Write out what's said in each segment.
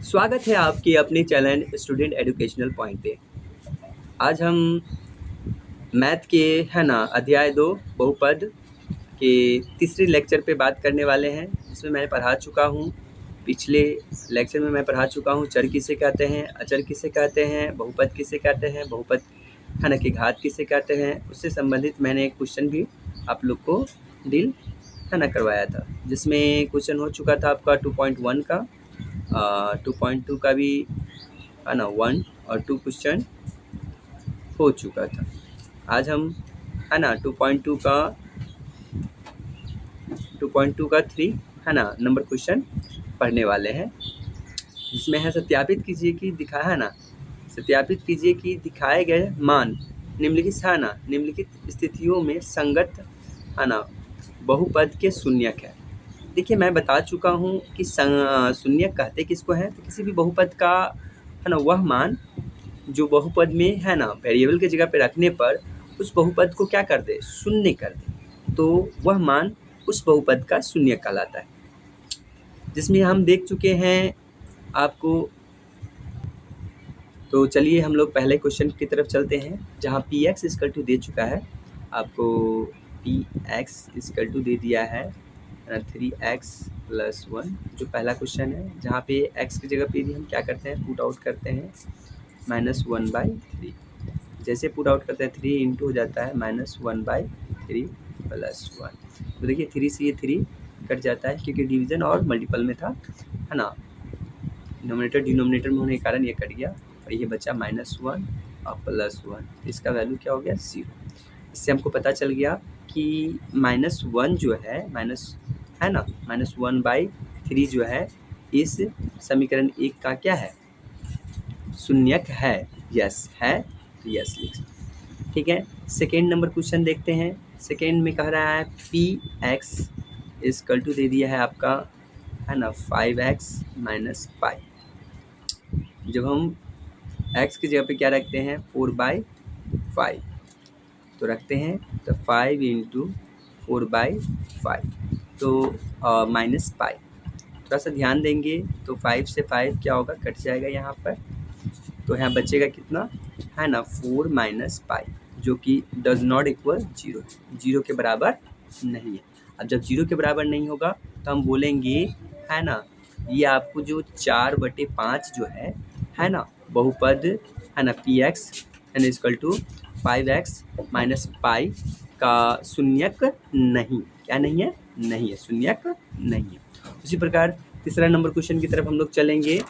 स्वागत है आपके अपने चैनल स्टूडेंट एजुकेशनल पॉइंट पे। आज हम मैथ के अध्याय 2 बहुपद के तीसरे लेक्चर पे बात करने वाले हैं, जिसमें मैं पढ़ा चुका हूँ। पिछले लेक्चर में मैं पढ़ा चुका हूँ चर किसे कहते हैं, अचर किसे कहते हैं, बहुपद किसे कहते हैं, बहुपद के घात किसे कहते हैं। उससे संबंधित मैंने एक क्वेश्चन भी आप लोग को डील करवाया था, जिसमें क्वेश्चन हो चुका था आपका 2.1 का, 2.2 का भी 1 और 2 क्वेश्चन हो चुका था। आज हम 2.2 का 3 नंबर क्वेश्चन पढ़ने वाले हैं, जिसमें है सत्यापित कीजिए कि सत्यापित कीजिए कि दिखाए गए मान निम्नलिखित स्थितियों में संगत बहुपद के शून्यक है। देखिए, मैं बता चुका हूँ कि शून्यक कहते किसको हैं। तो किसी भी बहुपद का वह मान जो बहुपद में वेरिएबल के जगह पे रखने पर उस बहुपद को क्या कर दे, शून्य कर दे, तो वह मान उस बहुपद का शून्यक कहलाता है। जिसमें हम देख चुके हैं आपको। तो चलिए हम लोग पहले क्वेश्चन की तरफ चलते हैं, जहाँ पी एक्स इक्वल टू दे चुका है आपको। पी एक्स इक्वल टू दे दिया है 3x + 1, जो पहला क्वेश्चन है, जहाँ पे x की जगह पे भी हम क्या करते हैं, पुट आउट करते हैं -1/3। जैसे पुट आउट करते हैं 3 इंटू हो जाता है -1/3 + 1। तो देखिए 3 से ये 3 कट जाता है, क्योंकि डिवीज़न और मल्टीपल में था, डिनोमिनेटर डिनोमिनेटर में होने के कारण ये कट गया, और ये बचा -1 और +1। इसका वैल्यू क्या हो गया, 0। इससे हमको पता चल गया कि -1 जो है -1/3 जो है इस समीकरण 1 का क्या है, शून्यक है। यस है, यस लिख। ठीक है, सेकेंड नंबर क्वेश्चन देखते हैं। सेकेंड में कह रहा है पी एक्स इक्वल टू दे दिया है आपका 5x - पाई। जब हम x की जगह पे क्या रखते हैं, 4/5 तो रखते हैं, तो 5 इंटू 4/5 तो -पाई। थोड़ा सा ध्यान देंगे तो 5 से 5 क्या होगा, कट जाएगा यहाँ पर। तो यहाँ बचेगा कितना 4 - पाई, जो कि डज नॉट इक्वल 0, 0 के बराबर नहीं है। अब जब 0 के बराबर नहीं होगा तो हम बोलेंगे ये आपको जो 4/5 जो है बहुपद P X equal to 5x - pi का शून्यक नहीं। क्या नहीं है, नहीं है, शून्यक नहीं है। उसी प्रकार तीसरा नंबर क्वेश्चन की तरफ हम लोग चलेंगे,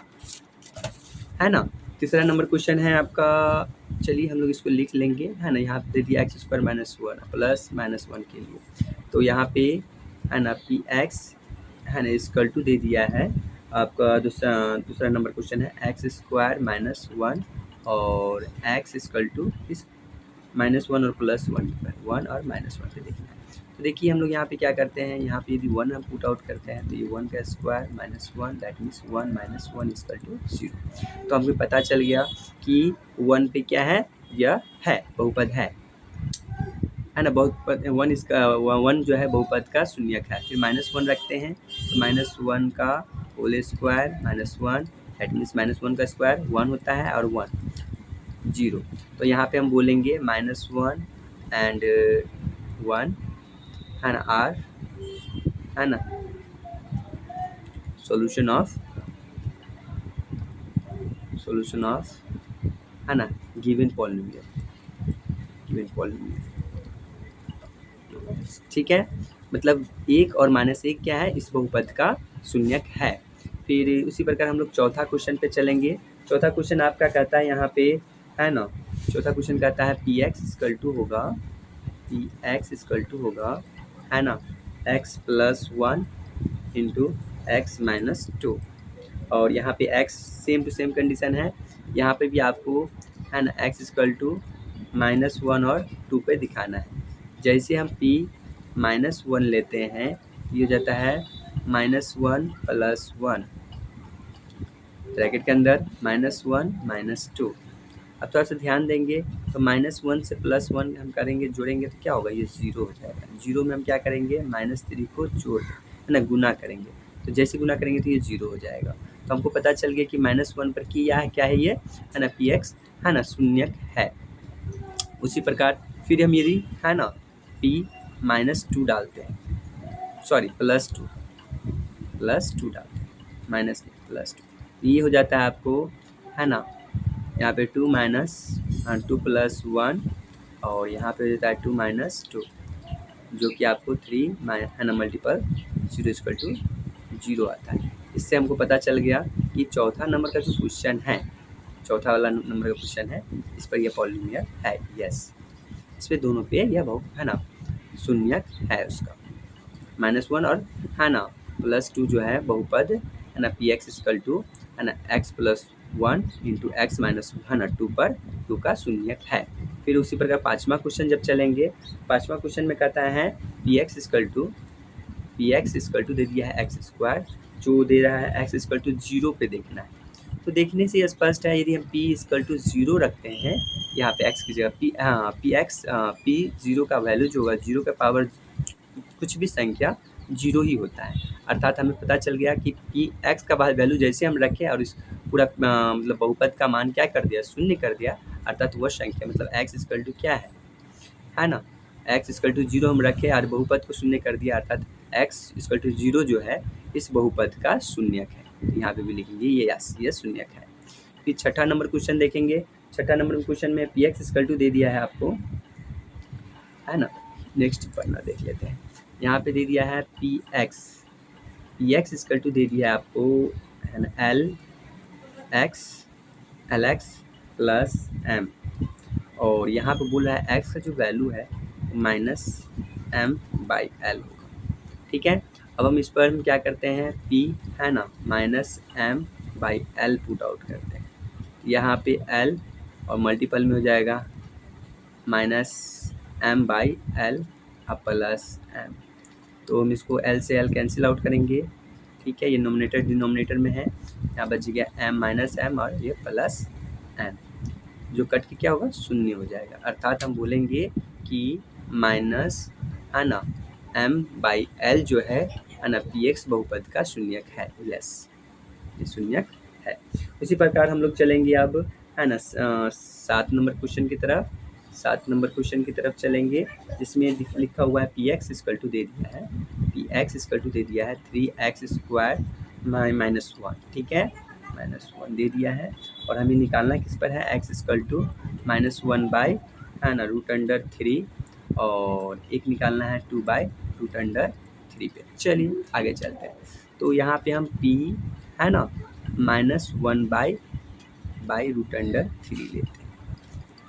तीसरा नंबर क्वेश्चन है आपका। चलिए हम लोग इसको लिख लेंगे, यहाँ पे दे दिया x² - 1 प्लस -1 के लिए। तो यहाँ पे पी एक्स इक्वल टू दे दिया है आपका। दूसरा नंबर क्वेश्चन है x² - 1 और x इक्वल टू इस -1 और +1 पर 1 और -1 पे देखना है। तो देखिए हम लोग यहाँ पे क्या करते हैं, यहाँ पे यदि 1 हम पुट आउट करते हैं तो ये 1 का square -1 that means 1 - 1 equal to 0। तो हमको पता चल गया कि 1 पे क्या है, यह है बहुपद है बहुपद 1 इसका 1 जो है बहुपद का शून्यक है। फिर -1 रखते हैं, तो -1 का होल स्क्वायर -1 दैट मीन्स -1 का स्क्वायर 1 होता है और 1 0। तो यहाँ पे हम बोलेंगे -1 and 1 are solution of given polynomial. ठीक है, मतलब 1 और -1 क्या है, इस बहुपद का शून्यक है। फिर उसी प्रकार हम लोग चौथा क्वेश्चन पे चलेंगे। चौथा क्वेश्चन आपका कहता है यहाँ पे चौथा क्वेश्चन कहता है पी एक्स इक्वल टू होगा x + 1 इंटू x - 2। और यहाँ पे x same to same condition है, यहाँ पे भी आपको x इक्वल टू -1 और 2 पे दिखाना है। जैसे हम p -1 लेते हैं, ये हो जाता है -1 + 1 ब्रैकेट के अंदर -1 - 2। अब थोड़ा सा ध्यान देंगे तो -1 से +1 हम करेंगे, जोड़ेंगे तो क्या होगा, ये 0 हो जाएगा। 0 में हम क्या करेंगे, -3 को जोड़ गुना करेंगे। तो जैसे गुना करेंगे तो ये 0 हो जाएगा। तो हमको पता चल गया कि -1 पर क्या है ये, है ना, पी एक्स, है ना, शून्यक है। उसी प्रकार फिर हम यदि, है ना, p -2 डालते हैं, सॉरी +2 डालते हैं, माइनस +2, ये हो जाता है आपको, है ना, यहाँ पे 2 + 1 और यहाँ पे हो जाता है 2 - 2, जो कि आपको 3 है ना मल्टीपल 0 = 0 आता है। इससे हमको पता चल गया कि चौथा नंबर का जो क्वेश्चन है, चौथा वाला नंबर का क्वेश्चन है, इस पर यह पॉलिनोमियल है। यस, इस पे दोनों पे यह बहुत, है ना, शून्यक है उसका, -1 और, है ना, +2 जो है बहुपद, है ना, पी एक्स = है ना x + 1 × x - है ना 2 पर 2 का शून्यक है। फिर उसी प्रकार पाँचवा क्वेश्चन जब चलेंगे, पाँचवा क्वेश्चन में कहता है पी एक्स = दे दिया है x², जो दे रहा है x = 0 पे देखना है। तो देखने से स्पष्ट है, यदि हम p = 0 रखते हैं यहाँ पे x की जगह, p 0 का वैल्यू जो होगा, 0 का पावर कुछ भी संख्या 0 ही होता है। अर्थात हमें पता चल गया कि पी एक्स का वैल्यू जैसे हम रखें और इस पूरा मतलब बहुपद का मान क्या कर दिया, शून्य कर दिया, अर्थात वह संख्या मतलब x = क्या है ना, x = 0 हम रखे और बहुपद को शून्य कर दिया, अर्थात x = 0 जो है इस बहुपद का शून्यक है। यहाँ पे भी लिखेंगे ये शून्यक है। फिर छठा नंबर क्वेश्चन देखेंगे। छठा नंबर क्वेश्चन में पी एक्स = दे दिया है आपको, है ना, नेक्स्ट पढ़ना देख लेते हैं। यहाँ पे दे दिया है पी एक्स = दे दिया है आपको, है ना, एल एक्स + m, और यहाँ पे बोल रहा है x का जो वैल्यू है -m/l होगा। ठीक है, अब हम इस पर हम क्या करते हैं, p, है ना, -m/l पुट आउट करते हैं। यहाँ पे l और मल्टीपल में हो जाएगा -m/l + m, तो हम इसको l से l कैंसिल आउट करेंगे। ठीक है, ये नोमिनेटर डिनोमिनेटर में है, यहाँ बच गया m - m और ये +m, जो कट के क्या होगा, शून्य हो जाएगा। अर्थात हम बोलेंगे कि माइनस, है ना, m/l जो है ना, पी एक्स बहुपद का शून्यक है। यस, ये शून्यक है। उसी प्रकार हम लोग चलेंगे अब, है ना, 7 नंबर क्वेश्चन की तरफ। 7 नंबर क्वेश्चन की तरफ चलेंगे, जिसमें लिखा हुआ है पी एक्स = दे दिया है, पी एक्स = दे दिया है 3x² -1, ठीक है, -1 दे दिया है, और हमें निकालना किस पर है, x = -1/, है ना, √3, और एक निकालना है 2/√3 पे। चलिए आगे चलते हैं। तो यहाँ पे हम p, है ना, -1/√3 लेते हैं।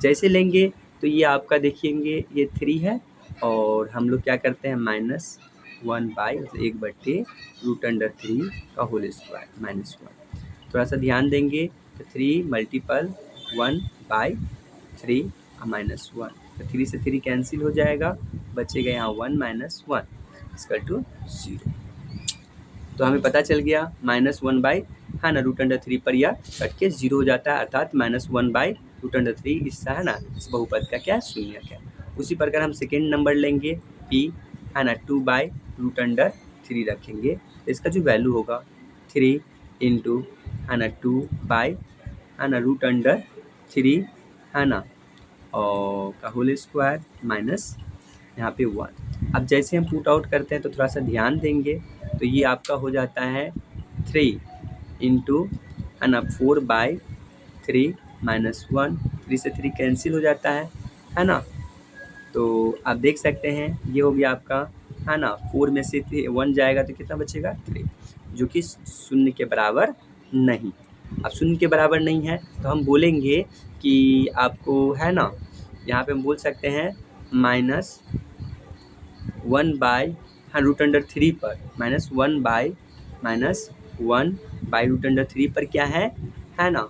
जैसे लेंगे तो ये आपका देखेंगे ये 3 है, और हम लोग क्या करते हैं, -1/1/√3 का होल स्क्वायर -1। थोड़ा सा ध्यान देंगे तो 3 × 1/3 -1, तो 3 से 3 कैंसिल हो जाएगा, बचेगा यहाँ 1 - 1 = 0। तो हमें पता चल गया -1/, है ना, √3 पर यह कट के 0 हो जाता है, अर्थात -1/√3 इसका, है ना, इस बहुपद का क्या शून्यक है। उसी प्रकार हम सेकेंड नंबर लेंगे p, है ना, 2/√3 रखेंगे, तो इसका जो वैल्यू होगा 3 × है ना 2/, है ना, √3, है ना, और का होल स्क्वायर माइनस यहाँ पे 1। अब जैसे हम पुट आउट करते हैं तो थोड़ा सा ध्यान देंगे, तो ये आपका हो जाता है 3 × है ना 4/3 -1, 3 से 3 कैंसिल हो जाता है ना। तो आप देख सकते हैं ये हो गया आपका, है ना, 4 में से 1 जाएगा तो कितना बचेगा, 3, जो कि शून्य के बराबर नहीं। अब शून्य के बराबर नहीं है तो हम बोलेंगे कि आपको, है ना, यहाँ पे हम बोल सकते हैं -1/, हाँ, √3 पर -1/√3 पर क्या है ना,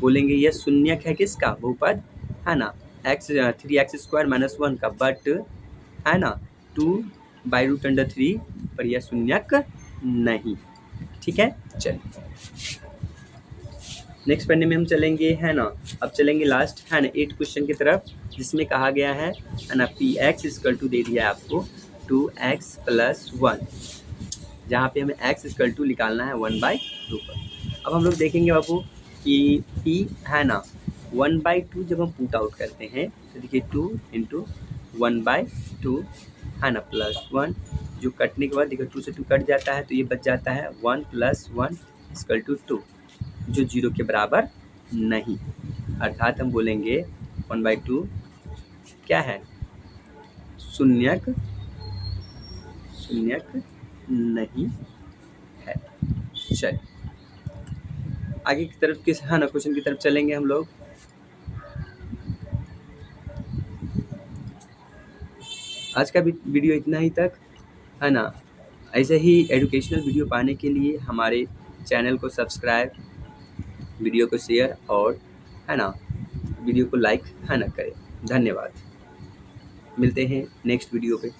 बोलेंगे यह शून्यक है किसका, बहुपद, है ना, 3x² -1 का, बट, है ना, 2/√3 पर यह शून्यक नहीं। ठीक है, चलिए नेक्स्ट पढ़ने में हम चलेंगे, है ना। अब चलेंगे लास्ट, है ना, 8 क्वेश्चन की तरफ, जिसमें कहा गया है ना, पी एक्स = दे दिया है आपको 2x + 1, जहाँ पे हमें x = निकालना है 1/2 पर। अब हम लोग देखेंगे बाबू कि p है ना 1/2 जब हम पुट आउट करते हैं तो देखिए 2 इंटू 1/2 है ना प्लस 1, जो कटने के बाद देखिए 2 से 2 कट जाता है तो ये बच जाता है 1 + 1 = 2, जो 0 के बराबर नहीं। अर्थात हम बोलेंगे 1/2 क्या है, शून्यक नहीं है। चलिए आगे की तरफ किस है ना क्वेश्चन की तरफ चलेंगे हम लोग। आज का वीडियो इतना ही तक है ना। ऐसे ही एजुकेशनल वीडियो पाने के लिए हमारे चैनल को सब्सक्राइब, वीडियो को शेयर और है ना वीडियो को लाइक है ना करें। धन्यवाद। मिलते हैं नेक्स्ट वीडियो पे।